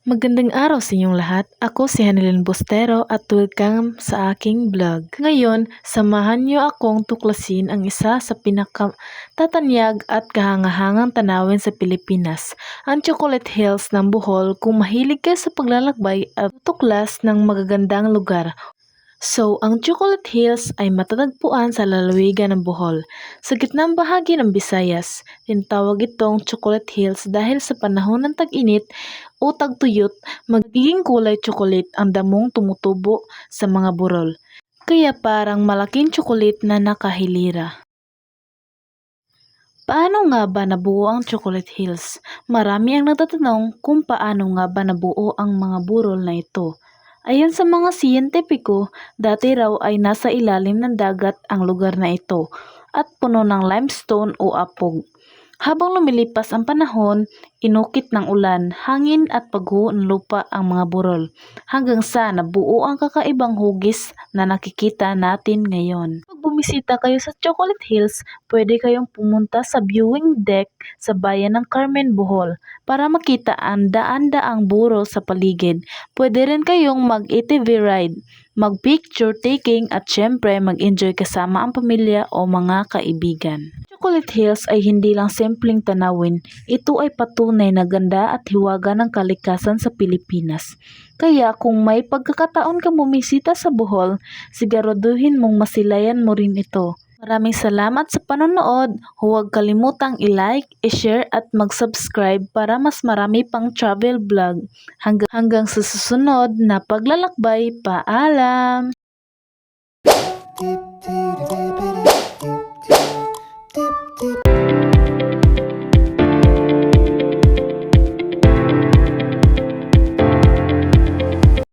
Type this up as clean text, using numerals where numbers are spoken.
Magandang araw sa inyong lahat. Ako si Hanilyn Bustero at welcome sa aking vlog. Ngayon, samahan niyo akong tuklasin ang isa sa pinakatatanyag at kahangahangang tanawin sa Pilipinas, ang Chocolate Hills ng Bohol. Kung mahilig ka sa paglalakbay at tuklas ng magagandang lugar, so, ang Chocolate Hills ay matatagpuan sa lalawigan ng Bohol, sa gitnang bahagi ng Visayas. Tinatawag itong Chocolate Hills dahil sa panahon ng tag-init o tagtuyot, magiging kulay tsokolate ang damong tumutubo sa mga burol. Kaya parang malaking tsokolate na nakahilira. Paano nga ba nabuo ang Chocolate Hills? Marami ang nagtatanong kung paano nga ba nabuo ang mga burol na ito. Ayon sa mga siyentipiko, dati raw ay nasa ilalim ng dagat ang lugar na ito at puno ng limestone o apog. Habang lumilipas ang panahon, inukit ng ulan, hangin at pagguho ng lupa ang mga burol hanggang sa nabuo ang kakaibang hugis na nakikita natin ngayon. Pag bumisita kayo sa Chocolate Hills, pwede kayong pumunta sa viewing deck sa bayan ng Carmen, Bohol para makita ang daan-daang burol sa paligid. Pwede rin kayong mag-ATV ride, mag-picture taking at syempre mag-enjoy kasama ang pamilya o mga kaibigan. Chocolate Hills ay hindi lang simpleng tanawin, ito ay patunay na ganda at hiwaga ng kalikasan sa Pilipinas. Kaya kung may pagkakataon ka bumisita sa Bohol, siguraduhin mong masilayan mo rin ito. Maraming salamat sa panonood. Huwag kalimutang i-like, i-share at mag-subscribe para mas marami pang travel vlog. Hanggang sa susunod na paglalakbay, paalam!